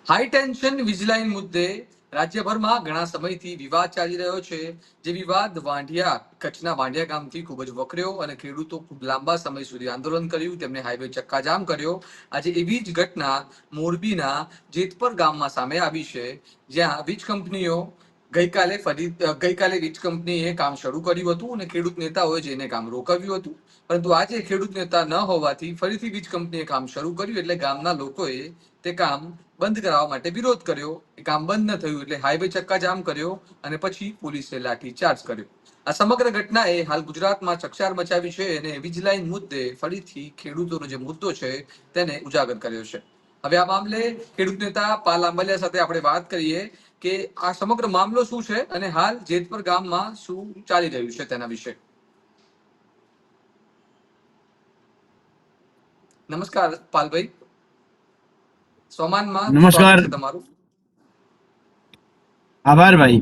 High tension વીજ line મુદ્દે રાજ્યભરમાં ઘણા સમયથી વિવાદ ચાલી રહ્યો છે. જે વિવાદ કચ્છના વાંઢિયા ગામથી ખૂબ જ વકર્યો અને ખેડૂતો ખૂબ લાંબા સમય સુધી આંદોલન કર્યું, તેમને હાઈવે ચક્કાજામ કર્યો. આજે એવી જ ઘટના મોરબીના જેતપર ગામમાં સામે આવી છે, જ્યાં વીજ કંપનીઓ ગઈકાલે વીજ કંપનીએ કામ શરૂ કર્યું હતું અને ખેડૂત નેતાઓએ જઈને કામ રોકાવ્યું હતું. પરંતુ આજે ખેડૂત નેતા ન હોવાથી ફરીથી વીજ કંપનીએ કામ શરૂ કર્યું, એટલે ગામના લોકોએ તે કામ બંધ કરાવવા માટે વિરોધ કર્યો. એ કામ બંધ ન થયું એટલે હાઈવે ચક્કાજામ કર્યો અને પછી પોલીસે લાઠીચાર્જ કર્યો. આ સમગ્ર ઘટનાએ હાલ ગુજરાતમાં ચકચાર મચાવી છે અને વીજ લાઇન મુદ્દે ફરીથી ખેડૂતોનો જે મુદ્દો છે તેને ઉજાગર કર્યો છે. હવે આ મામલે ખેડૂત નેતા પાલ આંબલિયા સાથે આપણે વાત કરીએ કે આ સમગ્ર મામલો શું છે અને હાલ જેતપર ગામમાં શું ચાલી રહ્યું છે તેના વિશે. નમસ્કાર પાલભાઈ, સોમાનમાં નમસ્કાર, તમારું. આભાર ભાઈ.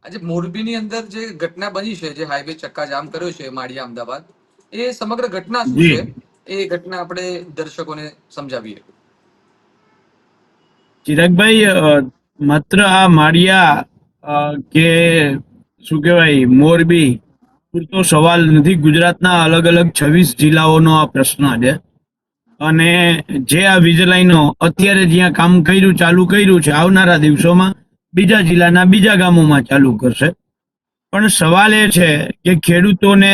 આજે મોરબીની અંદર જે ઘટના બની છે, જે હાઈવે ચક્કાજામ કર્યો છે માળિયા અમદાવાદ, એ સમગ્ર ઘટના શું છે એ ઘટના આપણે દર્શકોને સમજાવીએ. ચિરાગભાઈ, માત્ર આ માળિયા કે શું કહેવાય મોરબી પૂરતો સવાલ નથી. ગુજરાતના અલગ અલગ 26 જિલ્લાઓનો આ પ્રશ્ન છે. અને જે આ વીજ લાઈનો અત્યારે જ્યાં કામ ચાલુ કર્યું છે, આવનારા દિવસોમાં બીજા જિલ્લાના બીજા ગામોમાં ચાલુ કરશે. પણ સવાલ એ છે કે ખેડૂતોને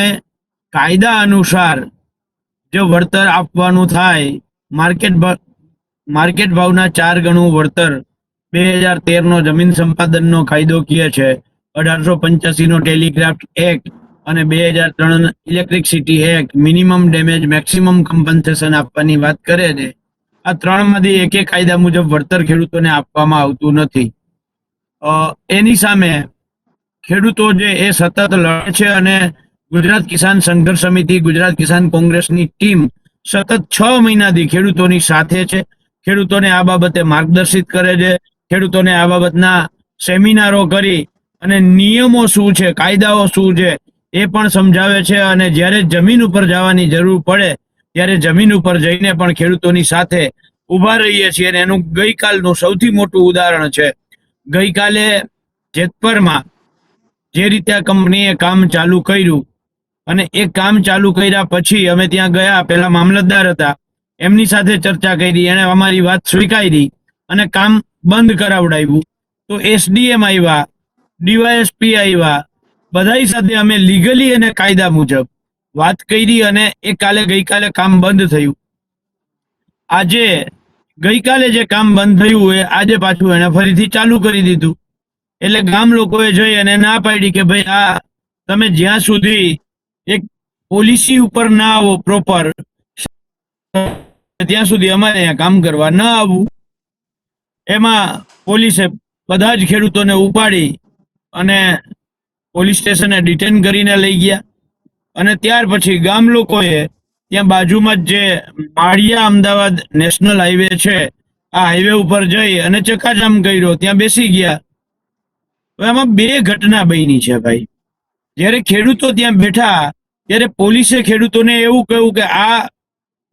કાયદા અનુસાર જો વળતર આપવાનું થાય, માર્કેટ ભાવના 4 ગણું વળતર 2013 નો જમીન સંપાદનનો કાયદો કહે છે, 1885 નો ટેલિગ્રાફ એક્ટ અને 2003 electricity act minimum damage maximum compensation આપવાની વાત કરે છે. આ ત્રણમાંથી એકે કાયદા મુજબ વળતર ખેડૂતોને આપવામાં આવતું નથી. એની સામે ખેડૂતો જે એ સતત લડે છે અને ગુજરાત કિસાન સંઘર્ષ સમિતિ, ગુજરાત કિસાન કોંગ્રેસની ટીમ સતત 6 મહિનાથી ખેડૂતોની સાથે છે. ખેડૂતોને આ બાબતે માર્ગદર્શિત કરે છે, ખેડૂતોને આ બાબતના સેમિનારો કરી અને નિયમો શું છે, કાયદાઓ શું છે એ પણ સમજાવે છે. અને જ્યારે જમીન ઉપર જવાની જરૂર પડે ત્યારે જમીન ઉપર જઈને પણ ખેડૂતોની સાથે ઉભા રહીએ છીએ. અને એનું ગઈકાલનું સૌથી મોટું ઉદાહરણ છે. ગઈકાલે જેતપરમાં જે રીતે આ કંપનીએ કામ ચાલુ કર્યું અને એ કામ ચાલુ કર્યા પછી અમે ત્યાં ગયા, પેલા મામલતદાર હતા, એમની સાથે ચર્ચા કરી, એને અમારી વાત સ્વીકારી અને કામ બંધ કરાવડાવ્યું. તો એસડીએમ આવ્યા, ડીવાયએસપી આવ્યા, બધા સાથે અમે લીગલી અને કાયદા મુજબ વાત કરી અને ગઈકાલે કામ બંધ થયું. આજે ગઈકાલે જે કામ બંધ થયું એ આજે પાછું એને ફરીથી ચાલુ કરી દીધું. એટલે ગામ લોકોએ જઈ અને ના પાડી કે ભાઈ આ તમે જ્યાં સુધી એક પોલિસી ઉપર ના આવો પ્રોપર, ત્યાં સુધી અમારે અહીંયા કામ કરવા ન આવવું. એમાં પોલીસે બધા જ ખેડૂતોને ઉપાડી અને પોલીસ સ્ટેશને ડિટેન કરીને લઈ ગયા. અને ત્યાર પછી ગામ લોકોએ ત્યાં બાજુમાં જ જે માળિયા અમદાવાદ નેશનલ હાઈવે છે, આ હાઈવે ઉપર જઈ અને ચક્કાજામ કર્યો, ત્યાં બેસી ગયા. એમાં 2 ઘટના બની છે ભાઈ. જ્યારે ખેડૂતો ત્યાં બેઠા ત્યારે પોલીસે ખેડૂતોને એવું કહ્યું કે આ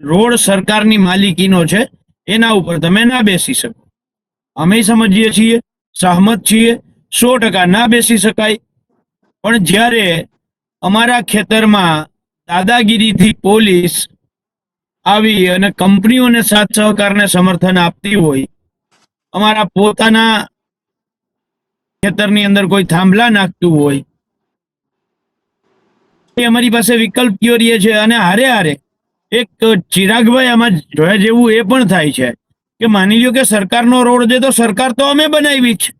રોડ સરકારની માલિકીનો છે, એના ઉપર તમે ના બેસી શકો. અમે સમજીએ છીએ, સહમત છીએ, 100% ના બેસી શકાય. પણ જ્યારે અમારા ખેતરમાં દાદાગીરીથી પોલીસ આવી અને કંપનીઓને સાથ સહકારને સમર્થન આપતી હોય, અમારા પોતાના ખેતરની અંદર કોઈ થાંભલા નાખતું હોય, અમારી પાસે વિકલ્પ કયો રહે છે. અને હારે એક ચિરાગભાઈ આમાં જોયા જેવું એ પણ થાય છે કે માની લ્યો કે સરકારનો રોડ છે તો સરકાર તો અમે બનાવી છે.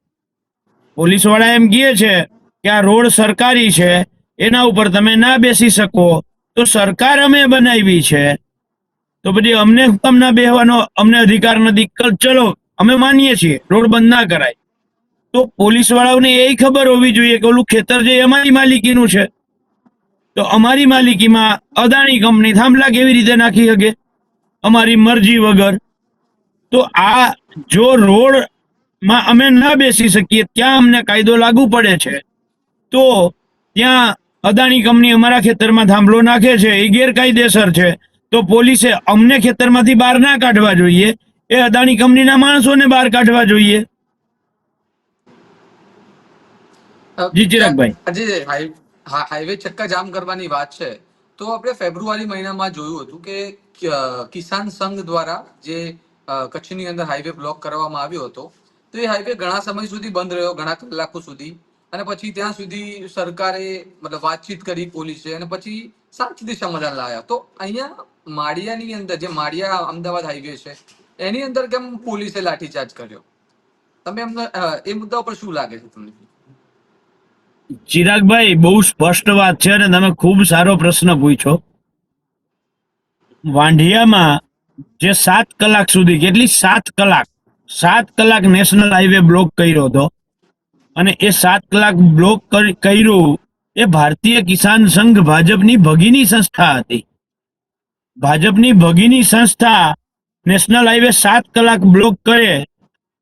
પોલીસ વાળા એમ કહે છે કે આ રોડ સરકારી છે, એના ઉપર તમે ના બેસી શકો, તો સરકાર અમે બનાવી છે, તો પછી અમને હુકમ ના બેહવાનો અમને અધિકાર નથી. ચલો અમે માનીએ છીએ રોડ બંધ ના કરાય, તો પોલીસ વાળાઓને એ ખબર હોવી જોઈએ કે ઓલું ખેતર જે અમારી માલિકીનું છે, તો અમારી માલિકીમાં અદાણી કંપની થાંભલા કેવી રીતે નાખી શકે અમારી મરજી વગર? તો આ જો રોડમાં અમે ના બેસી શકીએ, ત્યાં અમને કાયદો લાગુ પડે છે, તો ત્યાં અદાણી કંપની અમારા ખેતરમાં થાંભલો નાખે છે, એ ગેરકાયદેસર છે, તો પોલીસે અમને ખેતરમાંથી બહાર ના કાઢવા જોઈએ, એ અદાણી કંપનીના માણસોને બહાર કાઢવા જોઈએ. જી ચિરાગભાઈ. આજે હાઈવે ચક્કા જામ કરવાની વાત છે તો આપણે ફેબ્રુઆરી મહિનામાં જોયું હતું કે કિસાન સંઘ દ્વારા જે કચ્છની અંદર હાઈવે બ્લોક કરવામાં આવ્યો હતો તો એ હાઈવે ઘણા સમય સુધી બંધ રહ્યો, ઘણા કલાકો સુધી, અને પછી ત્યાં સુધી સરકારે મતલબ વાતચીત કરી પોલીસે અને પછી શાંતિથી સમાધાન લાવ્યા. તો અહીંયા માળિયાની અંદર જે માળિયા અમદાવાદ હાઈવે છે એની અંદર કેમ પોલીસે લાઠીચાર્જ કર્યો? તમે એમને એ મુદ્દા ઉપર શું લાગે છે તમને? ચિરાગભાઈ, બહુ સ્પષ્ટ વાત છે અને તમે ખૂબ સારો પ્રશ્ન પૂછ્યો. વાંઢિયામાં જે 7 કલાક સુધી, કેટલી 7 કલાક નેશનલ હાઈવે બ્લોક કર્યો હતો, અને એ 7 કલાક બ્લોક કર્યું એ ભારતીય કિસાન સંઘ ભાજપની ભગીની સંસ્થા હતી. ભાજપની ભગીની સંસ્થા નેશનલ હાઈવે 7 કલાક બ્લોક કરે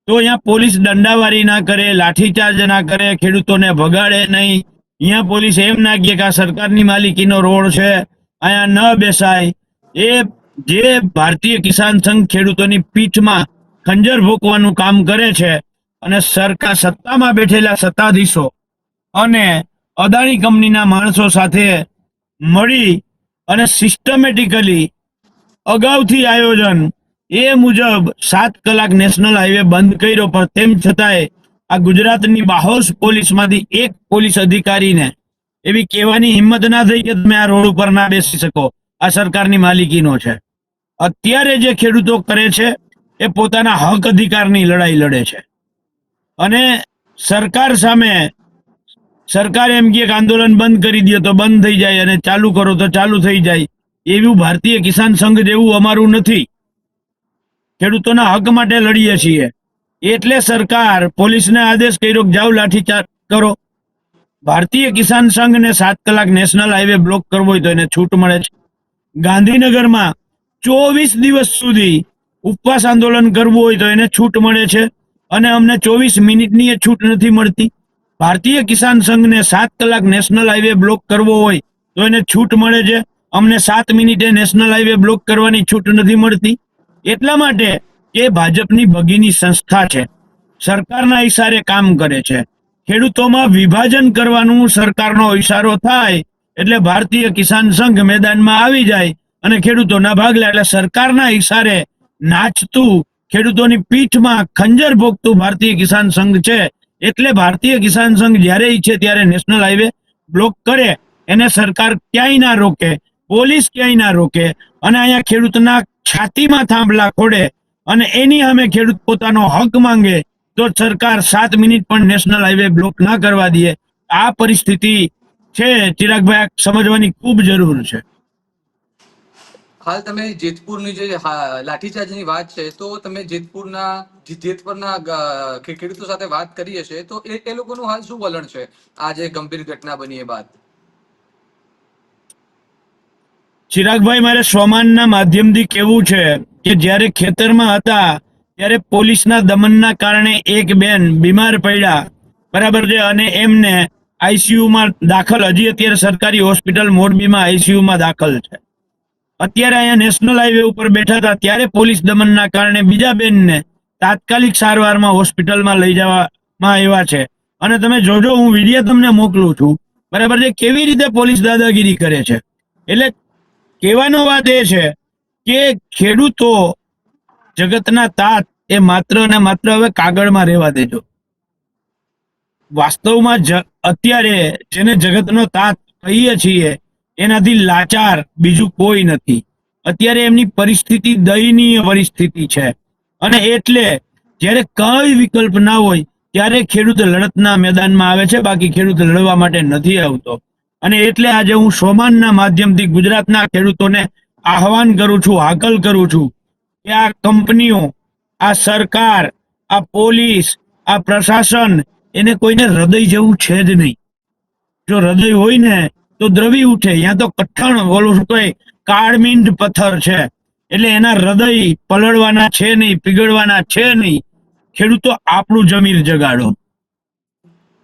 તો અહીંયા પોલીસ દંડાવારી ના કરે, લાઠીચાર્જ ના કરે, ખેડૂતોને ભગાડે નહીં. અહીંયા પોલીસ એમ ના કહે કે આ સરકારની માલિકીનો રોડ છે, અહીંયા ન બેસાય. એ જે ભારતીય કિસાન સંઘ ખેડૂતોની પીઠમાં ખંજર ભોંકવાનું કામ કરે છે, અને સરકાર સત્તામાં બેઠેલા સત્તાધીશો અને અદાણી કંપનીના માણસો સાથે મળી અને સિસ્ટમેટિકલી અગાઉથી આયોજન એ મુજબ 7 કલાક નેશનલ હાઈવે બંધ કર્યો. પણ તેમ છતાંય આ ગુજરાતની બાહોશ પોલીસમાંથી એક પોલીસ અધિકારીને એવી કહેવાની હિંમત ના થઈ કે તમે આ રોડ ઉપર ના બેસી શકો, આ સરકારની માલિકીનો છે. અત્યારે જે ખેડૂતો કરે છે એ પોતાના હક અધિકારની લડાઈ લડે છે, અને સરકાર સામે સરકાર એમ કે આંદોલન બંધ કરી દો તો બંધ થઈ જાય અને ચાલુ કરો તો ચાલુ થઈ જાય. એવું ભારતીય કિસાન સંઘ જેવું અમારું નથી. ખેડૂતોના હક માટે લડીએ છીએ. એટલે સરકાર પોલીસને આદેશ કર્યો કે જાઓ લાઠીચાર્જ કરો. ભારતીય કિસાન સંઘને 7 કલાક નેશનલ હાઈવે બ્લોક કરવો હોય તો એને છૂટ મળે છે. ગાંધીનગરમાં 24 દિવસ સુધી ઉપવાસ આંદોલન કરવું હોય તો એને છૂટ મળે છે, અને અમને 24 મિનિટની એ છૂટ નથી મળતી. ભારતીય કિસાન સંઘને 7 કલાક નેશનલ હાઈવે બ્લોક કરવો હોય તો એને છૂટ મળે છે, અમને 7 મિનિટે નેશનલ હાઈવે બ્લોક કરવાની છૂટ નથી મળતી. એટલા માટે એ ભાજપની ભગીની સંસ્થા છે, સરકારના ઈશારે કામ કરે છે. ખેડૂતોમાં વિભાજન કરવાનું સરકારનો ઈશારો થાય એટલે ભારતીય કિસાન સંઘ મેદાનમાં આવી જાય અને ખેડૂતોના ભાગલા. એટલે સરકારના ઈશારે નાચતું, ખેડૂતોની પીઠમાં ખંજર ભોગતું ભારતીય કિસાન સંઘ છે. એટલે ભારતીય કિસાન સંઘ જ્યારે ઈચ્છે ત્યારે નેશનલ હાઈવે બ્લોક કરે, એને સરકાર ક્યાંય ના રોકે, પોલીસ ક્યાંય ના રોકે, અને અહીંયા ખેડૂતના છાતીમાં થાંભલા ખોડે અને એની સામે ખેડૂત પોતાનો હક માંગે તો સરકાર 7 મિનિટ પણ નેશનલ હાઈવે બ્લોક ના કરવા દે. આ પરિસ્થિતિ છે ચિરાગભાઈ, સમજવાની ખૂબ જરૂર છે. હાલ તમે જેતપુરની જે લાઠીચાર્જની વાત છે તો તમે જેતપુરના ખેડૂતો સાથે વાત કરી હશે તો એ લોકોનું હાલ શું વલણ છે આ જે ગંભીર ઘટના બની એ બાદ? ચિરાગભાઈ, મારે સોમાનના માધ્યમથી કહેવું છે કે જ્યારે ખેતરમાં હતા ત્યારે પોલીસના દમનના કારણે એક બેન બીમાર પડ્યા, બરાબર છે, અને એમને આઈસીયુમાં દાખલ, હજી અત્યારે સરકારી હોસ્પિટલ મોરબીમાં આઈસીયુમાં દાખલ છે. અત્યારે અહીંયા નેશનલ હાઈવે ઉપર બેઠા હતા ત્યારે પોલીસ દમનના કારણે બીજા બેનને તાત્કાલિક સારવારમાં હોસ્પિટલમાં લઈ જવામાં આવ્યા છે. અને તમે જોજો, હું વિડીયો તમને મોકલું છું, બરાબર છે, કેવી રીતે પોલીસ દાદાગીરી કરે છે. એટલે કહેવાનો વાત એ છે કે ખેડૂતો જગતના તાત એ માત્ર ને માત્ર હવે કાગળમાં રહેવા દેજો. વાસ્તવમાં અત્યારે જેને જગતનો તાત કહીએ છીએ એનાથી લાચાર બીજું કોઈ નથી. અત્યારે એમની પરિસ્થિતિ દયનીય પરિસ્થિતિ છે, અને એટલે જ્યારે કઈ વિકલ્પ ના હોય ત્યારે ખેડૂત લડતના મેદાનમાં આવે છે, બાકી ખેડૂત લડવા માટે નથી આવતો. અને એટલે આજે હું સોમાનના માધ્યમથી ગુજરાતના ખેડૂતોને આહવાન કરું છું, હાકલ કરું છું કે આ કંપનીઓ, આ સરકાર, આ પોલીસ, આ પ્રશાસન, એને કોઈને હૃદય જેવું છે જ નહીં. જો હૃદય હોય ને તો દ્રવી ઉઠે. ત્યાં તો કઠણ, ઓલું શું કહે, કાળમીંડ પથ્થર છે. એટલે એના હૃદય પલળવાના છે નહીં, પીગળવાના છે નહીં. ખેડૂતો આપણું જમીર જગાડો,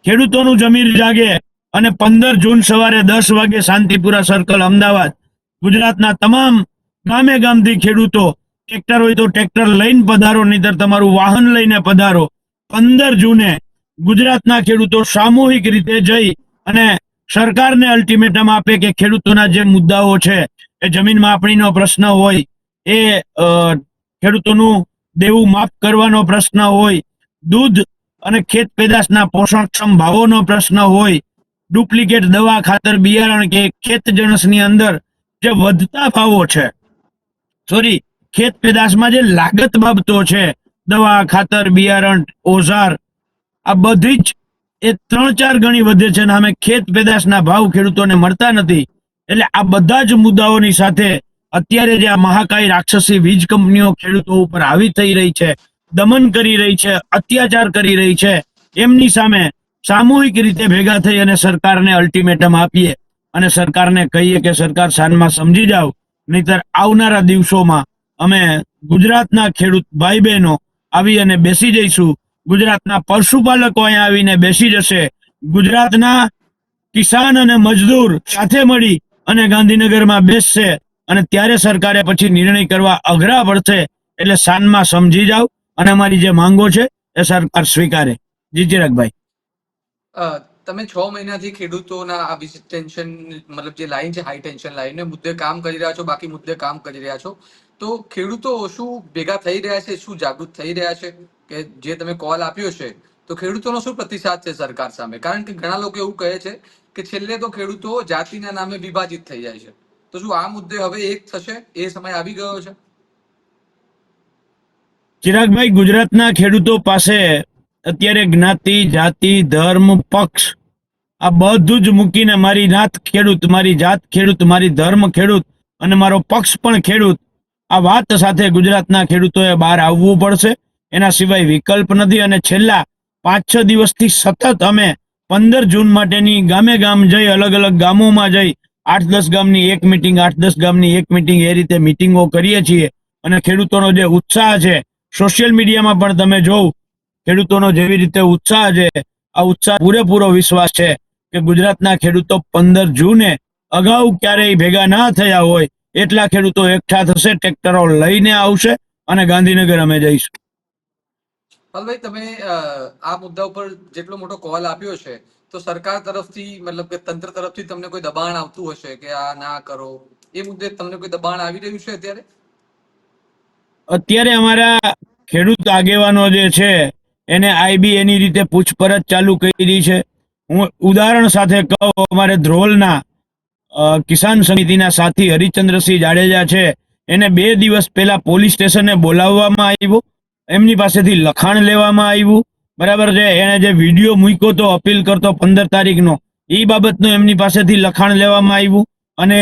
ખેડૂતોનું જમીર જાગે. અને 15 જૂન સવારે 10 વાગે શાંતિપુરા સર્કલ અમદાવાદ ગુજરાતના તમામ ગામે ગામથી ખેડૂતો ટ્રેક્ટર હોય તો ટ્રેક્ટર લઈને પધારો, નહીતર તમારું વાહન લઈને પધારો. 15 જૂને ગુજરાતના ખેડૂતો સામૂહિક રીતે જઈ અને સરકારને અલ્ટિમેટમ આપે કે ખેડૂતોના જે મુદ્દાઓ છે, એ જમીન માપણીનો પ્રશ્ન હોય, એ ખેડૂતોનું દેવું માફ કરવાનો પ્રશ્ન હોય, દૂધ અને ખેત પેદાશના પોષણક્ષમ ભાવોનો પ્રશ્ન હોય, ડુપ્લિકેટ દવા, ખાતર, બિયારણ કે ખેત જણસની અંદર જે વધતા ભાવો છે, સોરી, ખેત પેદાશમાં જે લાગત બાબતો છે, દવા, ખાતર, બિયારણ, ઓઝાર, આ બધી જ એ 3-4 ગણી વધે છે અને અમે ખેત પેદાશના ભાવ ખેડૂતોને મળતા નથી. એટલે આ બધા જ મુદ્દાઓની સાથે અત્યારે જે આ મહાકાય રાક્ષસી વીજ કંપનીઓ ખેડૂતો ઉપર હાવી થઈ રહી છે, દમન કરી રહી છે, અત્યાચાર કરી રહી છે, એમની સામે સામૂહિક રીતે ભેગા થઈ અને સરકારને અલ્ટિમેટમ આપીએ અને સરકારને કહીએ કે સરકાર સાનમાં સમજી જાઓ, નહીતર આવનારા દિવસોમાં અમે ગુજરાતના ખેડૂત ભાઈ બહેનો આવી અને બેસી જઈશું. ગુજરાતના પશુપાલકો અહીંયા આવીને બેસી જશે. ગુજરાતના કિસાન અને મજદૂર સાથે મળી અને ગાંધીનગરમાં બેસશે અને ત્યારે સરકારે પછી નિર્ણય કરવા અઘરા પડશે. એટલે સાનમાં સમજી જાઓ અને અમારી જે માંગો છે એ સરકાર સ્વીકારે. જી ચિરાગભાઈ. તમે 6 મહિનાથી ખેડૂતોના આ વીજ ટેન્શન, મતલબ જે લાઈન છે, હાઈ ટેન્શન લાઈન મુદ્દે કામ કરી રહ્યા છો, બાકી મુદ્દે કામ કરી રહ્યા છો, તો ખેડૂતો શું ભેગા થઈ રહ્યા છે, શું જાગૃત થઈ રહ્યા છે કે જે તમે કોલ આપ્યો છે, તો ખેડૂતોનો શું પ્રતિસાદ છે સરકાર સામે? કારણ કે ઘણા લોકો એવું કહે છે કે છેલ્લે તો ખેડૂતો જાતિના નામે વિભાજિત થઈ જાય છે, તો શું આ મુદ્દે હવે એક થશે, એ સમય આવી ગયો છે? ચિરાગભાઈ, ગુજરાતના ખેડૂતો પાસે અત્યારે જ્ઞાતિ, જાતિ, ધર્મ, પક્ષ આ બધું જ મૂકીને મારી નાત ખેડૂત, મારી જાત ખેડૂત, મારી ધર્મ ખેડૂત અને મારો પક્ષ પણ ખેડૂત, આ વાત સાથે ગુજરાતના ખેડૂતોએ બહાર આવવું પડશે. એના સિવાય વિકલ્પ નથી. અને છેલ્લા 5-6 દિવસથી સતત અમે 15 જૂન માટેની ગામે ગામ જઈ, અલગ અલગ ગામોમાં જઈ 8-10 ગામની એક મિટિંગ, 8-10 ગામની એક મિટિંગ, એ રીતે મિટિંગો કરીએ છીએ. અને ખેડૂતોનો જે ઉત્સાહ છે, સોશિયલ મીડિયામાં પણ તમે જોવ, ખેડૂતોનો જેવી રીતે ઉત્સાહ છે, આ ઉત્સાહ પૂરેપૂરો વિશ્વાસ છે કે ગુજરાતના ખેડૂતો 15 જૂને અગાઉ ક્યારેય ભેગા ના થયા હોય એટલા ખેડૂતો એકઠા થશે, ટ્રેક્ટરો લઈને આવશે અને ગાંધીનગર અમે જઈશું. ભાઈ, તમે આ મુદ્દા ઉપર જેટલો મોટો કોલ આપ્યો છે, તો સરકાર તરફથી, મતલબ કે તંત્ર તરફથી તમને કોઈ દબાણ આવતું હશે કે આ ના કરો, એ મુદ્દે તમને કોઈ દબાણ આવી રહ્યું છે અત્યારે? અત્યારે અમારા ખેડૂત આગેવાનો જે છે એને આઈબી એની રીતે પૂછપરછ ચાલુ કરી છે. હું ઉદાહરણ સાથે કહું, અમારે ધ્રોલના કિસાન સમિતિના સાથી હરિચંદ્રસિંહ જાડેજા છે, એને 2 દિવસ પહેલા પોલીસ સ્ટેશને બોલાવવામાં આવ્યો, એમની પાસેથી લખાણ લેવામાં આવ્યું, બરાબર છે. એને જે વિડીયો મૂક્યો તો અપીલ કરતો 15 તારીખનો, એ બાબતનું એમની પાસેથી લખાણ લેવામાં આવ્યું. અને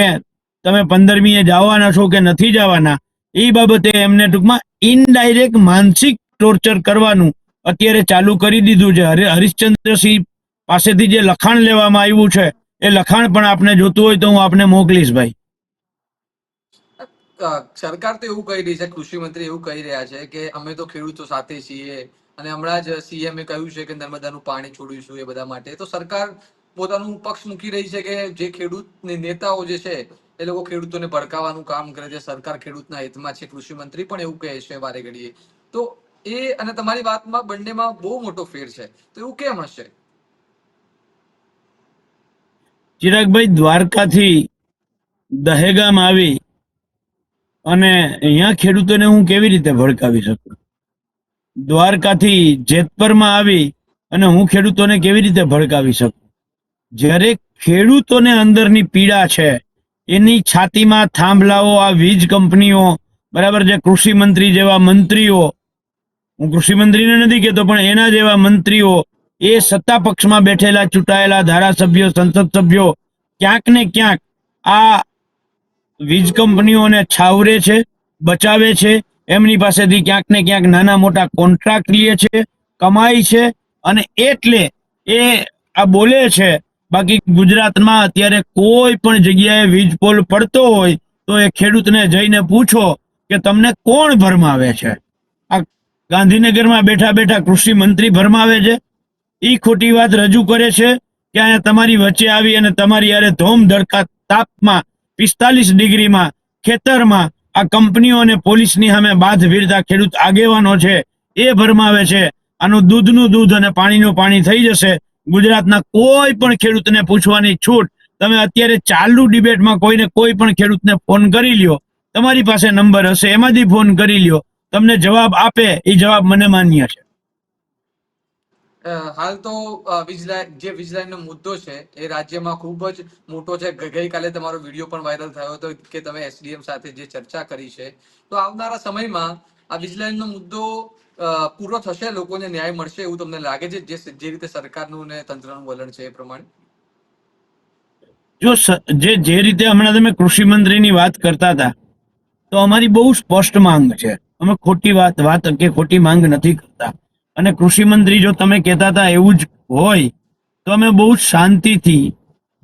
તમે 15મીએ જવાના છો કે નથી જવાના, એ બાબતે એમને ટૂંકમાં ઇનડાયરેક્ટ માનસિક ટોર્ચર કરવાનું અત્યારે ચાલુ કરી દીધું છે. હરિશ્ચંદ્રસિંહ પાસેથી જે લખાણ લેવામાં આવ્યું છે, એ લખાણ પણ આપને જોતું હોય તો હું આપને મોકલીશ ભાઈ. સરકાર તો એવું કહી રહી છે, કૃષિ મંત્રી એવું કહી રહ્યા છે કે અમે તો ખેડૂતો સાથે છીએ, અને હમણાં જ સીએમએ કહ્યું છે કે નર્મદાનું પાણી છોડીશું એ બધા માટે. તો સરકાર પોતાનું પક્ષ મૂકી રહી છે કે જે ખેડૂત નેતાઓ જે છે એ લોકો ખેડૂતોને ભડકાવાનું કામ કરે છે, સરકાર ખેડૂતના હિતમાં છે, કૃષિ મંત્રી પણ એવું કહે છે વારે ઘડીએ. તો એ અને તમારી વાતમાં બંનેમાં બહુ મોટો ફેર છે, તો એવું કેમ હશે? ચિરાગભાઈ, દ્વારકાથી દહેગામ આવી અને અહીંયા ખેડૂતોને હું કેવી રીતે ભડકાવી શકું? દ્વારકાથી જેતપરમાં આવી અને હું ખેડૂતોને કેવી રીતે ભડકાવી શકું? જ્યારે ખેડૂતોને અંદરની પીડા છે, એની છાતીમાં થાંભલાઓ આ વીજ કંપનીઓ, બરાબર છે, કૃષિ મંત્રી જેવા મંત્રીઓ, હું કૃષિ મંત્રીને નથી કહેતો પણ એના જેવા મંત્રીઓ, એ સત્તા પક્ષમાં બેઠેલા ચૂંટાયેલા ધારાસભ્યો, સંસદ સભ્યો ક્યાંક ને ક્યાંક આ વીજ કંપનીઓને છાવરે છે, બચાવે છે, એમની પાસેથી ક્યાંક ને ક્યાંક નાના મોટા કોન્ટ્રાક્ટ લે છે, કમાય છે અને એટલે એ આ બોલે છે. બાકી ગુજરાતમાં અત્યારે કોઈ પણ જગ્યાએ વીજ પોલ પડતો હોય તો એ ખેડૂતને જઈને પૂછો કે તમને કોણ ભરમાવે છે? આ ગાંધીનગરમાં બેઠા બેઠા કૃષિ મંત્રી ભરમાવે છે. એ ખોટી વાત રજૂ કરે છે કે અહીંયા તમારી વચ્ચે આવી અને તમારી યારે ધોમ ધડકા તાપમાં 45 ડિગ્રીમાં ખેતરમાં આ કંપનીઓ અને પોલીસની સામે બાથ ભીડતા ખેડૂત આગેવાનો છે એ ભરમાવે છે. આનું દૂધનું દૂધ અને પાણીનું પાણી થઈ જશે. ગુજરાતના કોઈ પણ ખેડૂતને પૂછવાની છૂટ. તમે અત્યારે ચાલુ ડિબેટમાં કોઈને કોઈ પણ ખેડૂતને ફોન કરી લ્યો, તમારી પાસે નંબર હશે, એમાંથી ફોન કરી લ્યો, તમને જવાબ આપે એ જવાબ મને માન્ય છે. હાલ તો જે વીજ લાઈનનો મુદ્દો છે એ રાજ્યમાં ખૂબ જ મોટો છે. ગઈકાલે તમારો વિડીયો પણ વાયરલ થયો હતો કે તમે એસડીએમ સાથે જે ચર્ચા કરી છે. તો આવનારા સમયમાં આ વીજ લાઈનનો મુદ્દો પૂરો થશે, લોકોને ન્યાય મળશે એવું તમને લાગે છે, જે રીતે સરકારનું ને તંત્રનું વલણ છે એ પ્રમાણે? જો જે રીતે હમણાં તમે કૃષિ મંત્રીની વાત કરતા હતા, તો અમારી બહુ સ્પષ્ટ માંગ છે. અમે ખોટી વાત કે ખોટી માંગ નથી કરતા. અને કૃષિ મંત્રી જો તમે કહેતા હતા એવું જ હોય તો અમે બહુ જ શાંતિથી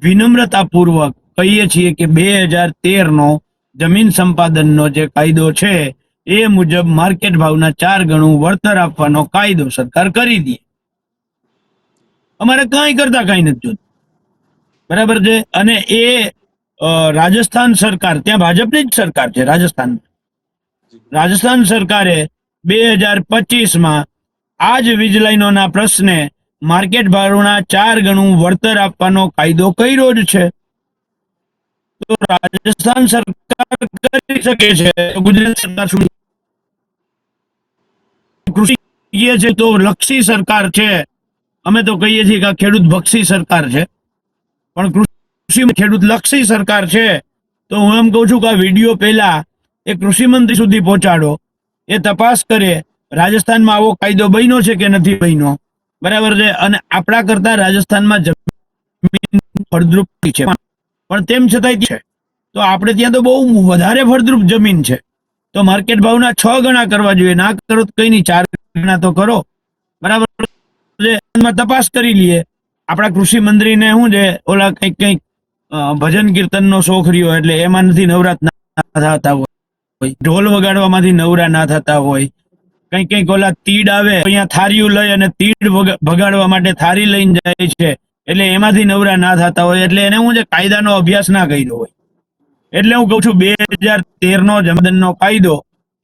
વિનમ્રતાપૂર્વક કહીએ છીએ કે 2013 જમીન સંપાદનનો જે કાયદો છે એ મુજબ માર્કેટ ભાવના 4 ગણું વળતર આપવાનો કાયદો સરકાર કરી દે. અમારે કાંઈ કરતા કાંઈ નથી જોતું, બરાબર છે. અને એ રાજસ્થાન સરકાર, ત્યાં ભાજપની જ સરકાર છે રાજસ્થાન સરકારે 2025માં આ જ વીજ લાઈનોના પ્રશ્ને માર્કેટ ભાવના 4 ગણું વળતર આપવાનો કાયદો કર્યો જ છે. તો રાજસ્થાન સરકાર કરી શકે છે, ગુજરાત સરકાર શું? કૃષિ છે તો લક્ષી સરકાર છે. અમે તો કહીએ છીએ કે આ ખેડૂત ભક્ષી સરકાર છે, પણ કૃષિ ખેડૂત લક્ષી સરકાર છે. તો હું એમ કહું છું કે આ વિડીયો પહેલા એ કૃષિ મંત્રી સુધી પહોંચાડો, એ તપાસ કરે રાજસ્થાનમાં આવો કાયદો બન્યો છે કે નથી બન્યો, બરાબર છે. અને આપણા કરતા રાજસ્થાનમાં જમીન ફળદ્રુપ છે, પણ તેમ છતાંય છે તો આપણે ત્યાં તો બહુ વધારે ફળદ્રુપ જમીન છે. તો માર્કેટ ભાવના 6 ગણા કરવા જોઈએ, ના કરો તો કઈ નહીં, 4 ગણા તો કરો, બરાબર છે. તપાસ કરી લઈએ. આપણા કૃષિ મંત્રીને શું છે, ઓલા કંઈક ભજન કીર્તનનો શોખ રહ્યો એટલે એમાં નથી નવરાત ના થતા હોય, ઢોલ વગાડવામાંથી નવરા ના થતા હોય, કંઈક ઓલા તીડ આવે અહીંયા થારીયું લઈ અને તીડ ભગાડવા માટે થારી લઈને જાય છે એટલે એમાંથી નવરા ના થતા હોય, એટલે એને હું છે કાયદાનો અભ્યાસ ના કર્યો હોય. એટલે હું કહું છું 2013 જમીનનો કાયદો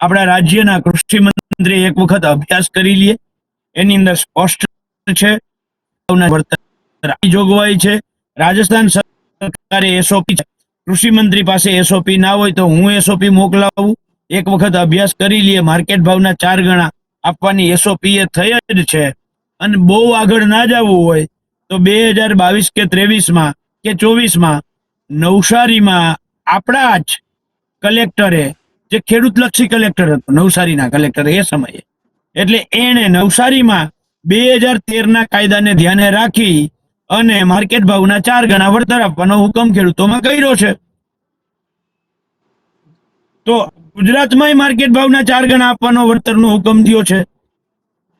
આપણા રાજ્યના કૃષિ મંત્રી એક વખત અભ્યાસ કરી લે. એની અંદર સ્પષ્ટ છે જોગવાઈ છે. રાજસ્થાન સરકારે એસઓપી, કૃષિ મંત્રી પાસે એસઓપી ના હોય તો હું એસઓપી મોકલાવું, એક વખત અભ્યાસ કરી લઈએ. માર્કેટ ભાવના 4 ગણા આપવાની એસઓપી એ થઈ જ છે. અને બહુ આગળ ના જવું હોય તો 2022 કે 23માં કે 24માં નવસારીમાં આપણા જ કલેક્ટરે, જે ખેડૂતલક્ષી કલેક્ટર હતો નવસારીના કલેક્ટર એ સમયે, એટલે એણે નવસારીમાં 2013ના કાયદાને ધ્યાને રાખી અને માર્કેટ ભાવના 4 ગણા વળતર આપવાનો હુકમ ખેડૂતોમાં કર્યો છે. તો ગુજરાતમાં માર્કેટ ભાવના 4 ગણા આપવાનો વળતરનો હુકમ થયો છે,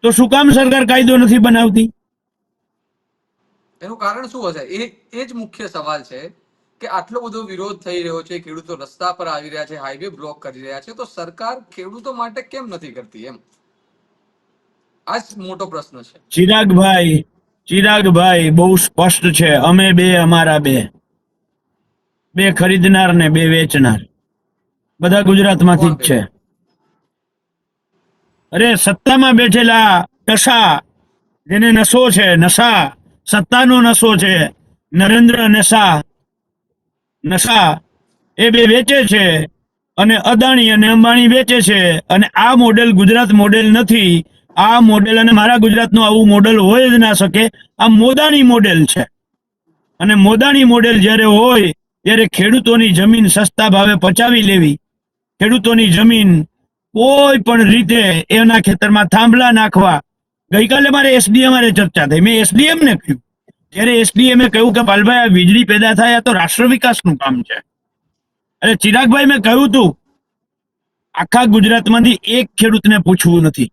તો શું કામ સરકાર કાયદો નથી બનાવતી? એનું કારણ શું હશે? એ જ મુખ્ય સવાલ છે કે આટલો બધો વિરોધ થઈ રહ્યો છે, ખેડૂતો રસ્તા પર આવી રહ્યા છે, હાઈવે બ્લોક કરી રહ્યા છે, તો સરકાર ખેડૂતો માટે કેમ નથી કરતી? આ જ મોટો પ્રશ્ન છે. ચિરાગભાઈ બહુ સ્પષ્ટ છે. અમે બે, અમારા બે ખરીદનાર ને બે વેચનાર, બધા ગુજરાતમાંથી જ છે. અરે સત્તામાં બેઠેલા નશા, જેને નશો છે, નશા, સત્તાનો નશો છે, નરેન્દ્ર નશા એ બે વેચે છે અને અદાણી અને અંબાણી વેચે છે. અને આ મોડેલ ગુજરાત મોડેલ નથી. આ મોડેલ, અને મારા ગુજરાતનું આવું મોડેલ હોય જ ના શકે. આ મોદાણી મોડેલ છે. અને મોદાણી મોડેલ જ્યારે હોય ત્યારે ખેડૂતોની જમીન સસ્તા ભાવે પચાવી લેવી, ખેડૂતોની જમીન કોઈ પણ રીતે એના ખેતરમાં થાંભલા નાખવા. ગઈકાલે મારે એસડીએમ ચર્ચા થઈ, મેં એસડીએમ ને કહ્યું, ત્યારે એસડીએમ કહ્યું કે પાલભાઈ આ વીજળી પેદા થાય આ તો રાષ્ટ્ર વિકાસનું કામ છે. અરે ચિરાગભાઈ, મેં કહ્યું તું આખા ગુજરાતમાંથી એક ખેડૂતને પૂછવું નથી.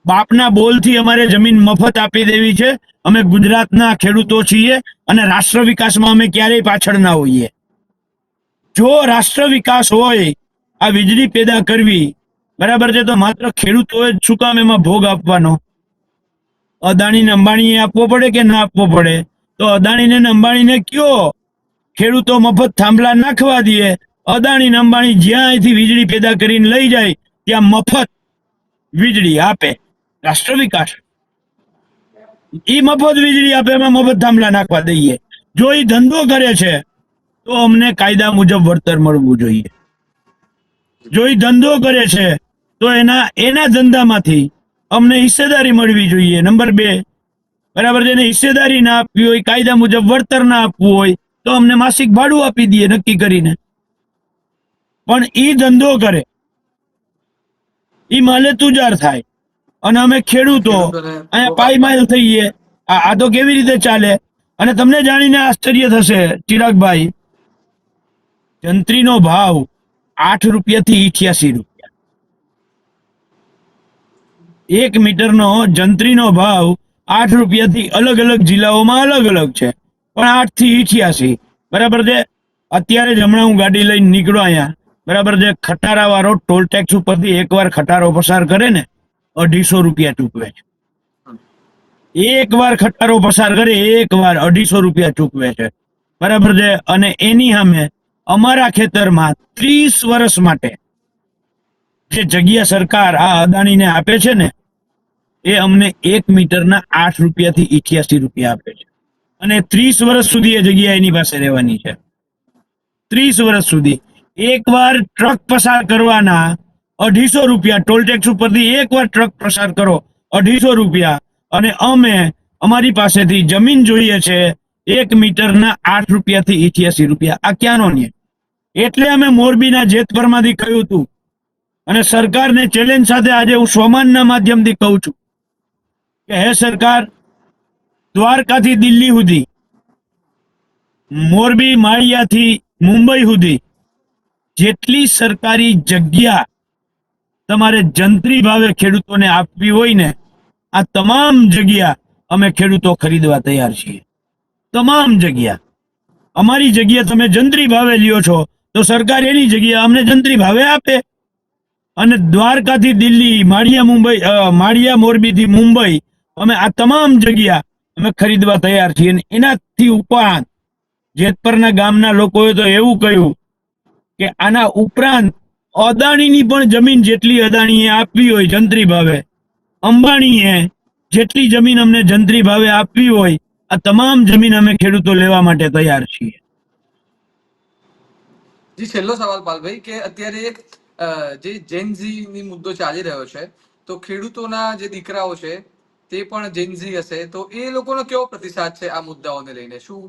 બાપના બોલથી અમારે જમીન મફત આપી દેવી છે. અમે ગુજરાતના ખેડૂતો છીએ અને રાષ્ટ્ર વિકાસમાં અમે ક્યારેય પાછળ ના હોઈએ. જો રાષ્ટ્ર વિકાસ હોય આ વીજળી પેદા કરવી, બરાબર છે, તો માત્ર ખેડૂતોએ જ શું કામ એમાં ભોગ આપવાનો? અદાણીને અંબાણીએ આપવો પડે કે ના આપવો પડે? તો અદાણીને અંબાણીને કયો ખેડૂતો મફત થાંભલા નાખવા દે અદાણી ને અંબાણી જ્યાં અહીંથી વીજળી પેદા કરીને લઈ જાય ત્યાં મફત વીજળી આપે. રાષ્ટ્ર વિકાસ ઈ મફત વીજળી આપે, એમાં મફત થાંભલા નાખવા દઈએ. જો ઈ ધંધો કરે છે તો અમને કાયદા મુજબ વળતર મળવું જોઈએ. જો ઈ ધંધો કરે છે તો એના ધંધામાંથી અમને હિસ્સેદારી મળવી જોઈએ. નંબર 2, બરાબર, જેને હિસ્સેદારી ના આપવી હોય, કાયદા મુજબ વળતર ના આપવું હોય તો અમને માસિક ભાડું આપી દઈએ નક્કી કરીને. પણ ઈ ધંધો કરે, ઈ માલે તુજાર થાય અને અમે ખેડૂતો ખેડૂતોને અહીંયા ભોગ પાયમાલ થઈએ. આ તો કેવી રીતે ચાલે? અને તમને જાણીને આશ્ચર્ય થશે ચિરાગભાઈ, જંત્રીનો ભાવ 8 રૂપિયાથી 88 રૂપિયા. 1 મીટરનો જંત્રીનો ભાવ 8 રૂપિયાથી અલગ અલગ જિલ્લાઓમાં અલગ અલગ છે, પણ 8 થી 88. બરાબર છે. અત્યારે જ હમણાં હું ગાડી લઈને નીકળ્યો અહીંયા, બરાબર છે, ખટારા વાળો ટોલ ટેક્સ ઉપરથી એકવાર ખટારો પસાર કરે ને 250 રૂપિયા ચૂકવે છે. એકવાર ખટારો પસાર કરે, એકવાર 250 રૂપિયા ચૂકવે છે. બરાબર છે. અને એની સામે અમારા ખેતરમાં 30 વર્ષ માટે જે જગ્યા સરકાર આ અદાણીને આપે છે ને, એ અમને 1 મીટરના 8 રૂપિયાથી 88 રૂપિયા આપે છે. અને 30 વર્ષ સુધી એ જગ્યા એની પાસે રહેવાની છે. 30 વર્ષ સુધી. એકવાર ટ્રક પસાર કરવાના 250 રૂપિયા, ટોલ ટેક્સ ઉપરથી એકવાર ટ્રક પસાર કરો 250 રૂપિયા, અને અમે અમારી પાસેથી જમીન જોઈએ છે 1 મીટરના 8 રૂપિયાથી 88 રૂપિયા. આ ક્યાંનો ન્યાય? એટલે અમે મોરબીના જેતપરમાંથી કહ્યું હતું, અને સરકારને ચેલેન્જ સાથે આજે હું સોમાનના માધ્યમથી કહું છું કે હે સરકાર, દ્વારકાથી દિલ્હી સુધી, મોરબી માળિયાથી મુંબઈ સુધી જેટલી સરકારી જગ્યા તમારે જંત્રી ભાવે ખેડૂતોને આપવી હોય ને, આ તમામ જગ્યા અમે ખેડૂતો ખરીદવા તૈયાર છીએ. તમામ જગ્યા. અમારી જગ્યા તમે જંત્રી ભાવે લ્યો છો તો સરકાર એની જગ્યા અમને જંત્રી ભાવે આપે. અને દ્વારકાથી દિલ્હી, માળિયા મોરબીથી મુંબઈ, અમે આ તમામ જગ્યા અમે ખરીદવા તૈયાર છીએ. અને એનાથી ઉપરાંત જેતપરના ગામના લોકોએ તો એવું કહ્યું કે આના ઉપરાંત અદાણીની પણ જમીન જેટલી અદાણીએ આપવી હોય જંત્રી ભાવે, અંબાણીએ જેટલી જમીન અમને જંત્રી ભાવે આપવી હોય, આ તમામ જમીન અમે ખેડૂતો લેવા માટે તૈયાર છીએ. જી, છેલ્લો સવાલ પાલભાઈ, કે અત્યારે જે જેનઝી ની મુદ્દો ચાલી રહ્યો છે, તો ખેડૂતોના જે દીકરાઓ છે તે પણ જેનઝી હશે, તો એ લોકોનો કેવો પ્રતિસાદ છે આ મુદ્દાઓને લઈને? શું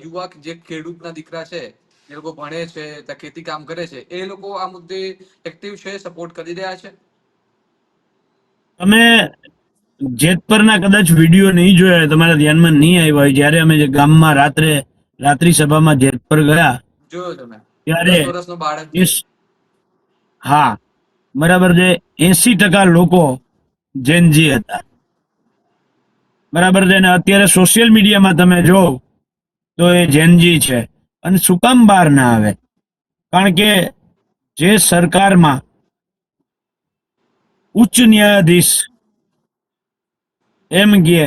યુવા જે ખેડૂતના દીકરા છે, એ લોકો ભણે છે, ત્યાં ખેતી કામ કરે છે, એ લોકો આ મુદ્દે એક્ટિવ છે, સપોર્ટ કરી રહ્યા છે? તમે જેતપરના કદાચ વિડીયો નહીં જોયા, તમારા ધ્યાનમાં નહીં આવ્યા હોય, જ્યારે અમે જે ગામમાં રાત્રિ સભામાં જેતપર ગયા જોયો તમે? ત્યારે 10 વર્ષનો બાળક. હા, બરાબર છે, 80% લોકો જેનજી હતા. બરાબર છે. ને અત્યારે સોશિયલ મીડિયામાં તમે જો તો એ જેનજી છે. અને શું કામ બહાર ના આવે? કારણ કે જે સરકારમાં ઉચ્ચ ન્યાયાધીશ એમ કહે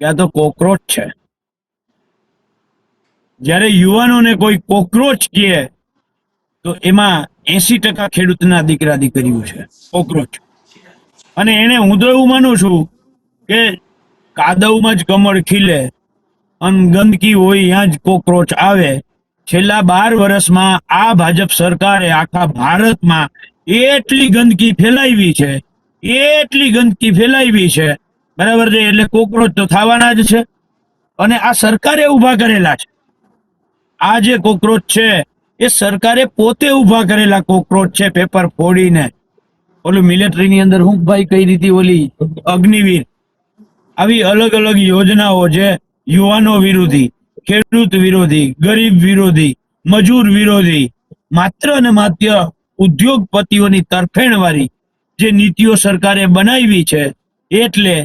કે આ તો કોકરોચ છે, જ્યારે યુવાનોને કોઈ કોકરોચ કહે તો એમાં 80% ખેડૂતના દીકરા દીકરીઓ છે કોકરોચ. અને એને હું તો એવું માનું છું કે કાદવમાં જ કમળ ખીલે અને ગંદકી હોય ત્યાં જ કોકરોચ આવે. છેલ્લા 12 વર્ષમાં આ ભાજપ સરકારે આખા ભારતમાં એટલી ગંદકી ફેલાવી છે, બરાબર છે, એટલે કોકરોચ તો થવાના જ છે. અને આ સરકારે ઊભા કરેલા છે. આ જે કોકરોચ છે એ સરકારે પોતે ઊભા કરેલા કોકરોચ છે, પેપર ફોડીને. ઓલું મિલિટરીની અંદર હું ભાઈ કઈ રીતે ઓલી અગ્નિવીર, આવી અલગ અલગ યોજનાઓ જે યુવાનો વિરોધી, ખેડૂત વિરોધી, ગરીબ વિરોધી, મજૂર વિરોધી, માત્ર ને માત્ર ઉદ્યોગપતિઓની તરફેણવાળી જે નીતિઓ સરકારે બનાવી છે, એટલે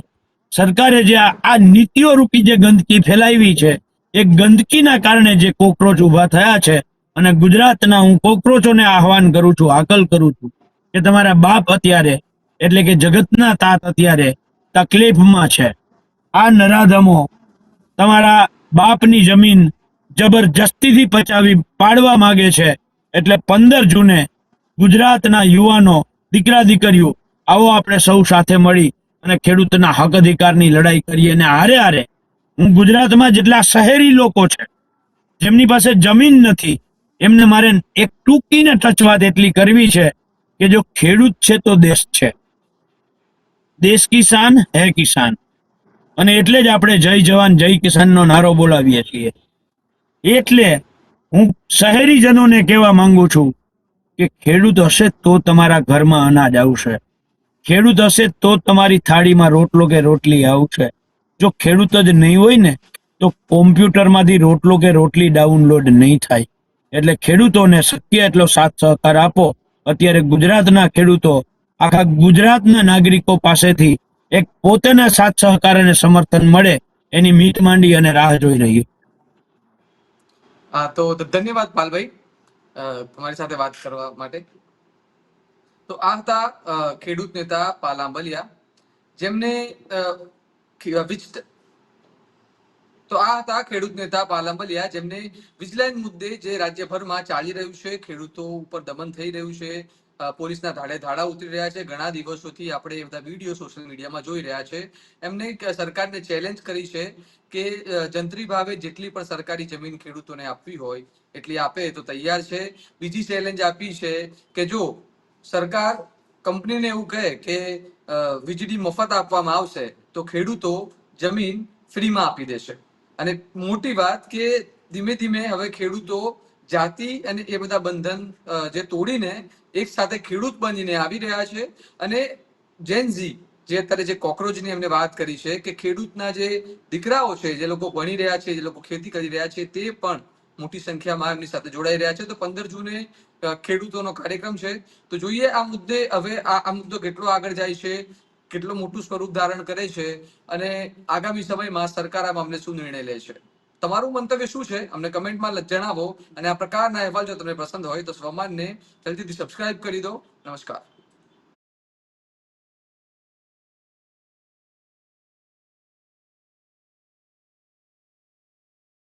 સરકારે જે આ નીતિઓ રૂપી જે ગંદકી ફેલાવી છે, એ ગંદકીના કારણે જે કોકરોચ ઉભા થયા છે. અને ગુજરાતના હું કોકરોચોને આહવાન કરું છું, હાકલ કરું છું કે તમારા બાપ અત્યારે, એટલે કે જગતના તાત અત્યારે તકલીફમાં છે. આ નરાધમો તમારા બાપની જમીન જબરજસ્તીથી પચાવી પાડવા માંગે છે. એટલે 15 જૂને ગુજરાતના યુવાનો, દીકરા દીકરીઓ, આવો આપણે સૌ સાથે મળી અને ખેડૂતના હક અધિકારની લડાઈ કરીએ. અને હારે હારે હું ગુજરાતમાં જેટલા શહેરી લોકો છે જેમની પાસે જમીન નથી એમને મારે એક ટૂંકીને ટચ વાત એટલી કરવી છે કે જો ખેડૂત છે તો દેશ છે. દેશ કિસાન હે કિસાન. અને એટલે જ આપણે જય જવાન જય કિસાનનો નારો બોલાવીએ છીએ. એટલે હું શહેરીજનોને કહેવા માંગુ છું કે ખેડૂત હશે તો તમારા ઘરમાં અનાજ આવશે, ખેડૂત હશે તો તમારી થાળીમાં રોટલો કે રોટલી આવશે. જો ખેડૂત જ નહીં હોય ને તો કોમ્પ્યુટરમાંથી રોટલો કે રોટલી ડાઉનલોડ નહીં થાય. એટલે ખેડૂતોને શક્ય એટલો સાથ સહકાર આપો. અત્યારે ગુજરાતના ખેડૂતો આખા ગુજરાતના નાગરિકો પાસેથી એક પોતાના સાથ સહકાર અને સમર્થન મળે એની મીટ માંડી અને રાહ જોઈ રહી. હા, તો ધન્યવાદ પાલભાઈ તમારી સાથે વાત કરવા માટે. તો આ હતા ખેડૂત નેતા પાલ આંબલિયા, જેમને તો આ હતા ખેડૂત નેતા પાલ આંબલિયા, જેમને વિજિલન્સ મુદ્દે જે રાજ્યભરમાં ચાલી રહ્યું છે, ખેડૂતો ઉપર દમન થઈ રહ્યું છે, પોલીસના ધાડે ધાડા ઉતરી રહ્યા છે, ઘણા દિવસોથી આપણે એ બધા વિડીયો સોશિયલ મીડિયામાં જોઈ રહ્યા છે. એમને સરકારને ચેલેન્જ કરી છે કે જંત્રી ભાવે જેટલી પણ સરકારી જમીન ખેડૂતોને આપવી હોય એટલી આપે તો તૈયાર છે. બીજી ચેલેન્જ આપી છે કે જો સરકાર કંપનીને એવું કહે કે વીજળી મફત આપવામાં આવશે તો ખેડૂતો જમીન ફ્રીમાં આપી દેશે. અને મોટી વાત કે ધીમે ધીમે હવે ખેડૂતો જાતિ અને એ બધા બંધન જે તોડીને એક સાથે ખેડૂત બનીને આવી રહ્યા છે. અને જેનઝી જે અત્યારે જે કોકરોચની એમને વાત કરી છે કે ખેડૂતના જે દીકરાઓ છે, જે લોકો ભણી રહ્યા છે, જે લોકો ખેતી કરી રહ્યા છે, તે પણ મોટી સંખ્યામાં એમની સાથે જોડાઈ રહ્યા છે. તો 15 જૂને ખેડૂતોનો કાર્યક્રમ છે. તો જોઈએ આ મુદ્દે હવે આ મુદ્દો કેટલો આગળ જાય છે, કેટલું મોટું સ્વરૂપ ધારણ કરે છે અને આગામી સમયમાં સરકાર આ મામલે શું નિર્ણય લે છે. તમારું મંતવ્ય શું છે અમને કમેન્ટમાં જણાવો. અને આ પ્રકારના અહેવાલ જો તમને પસંદ હોય તો સ્વમાનને જલ્દીથી સબસ્ક્રાઇબ કરી દો. નમસ્કાર.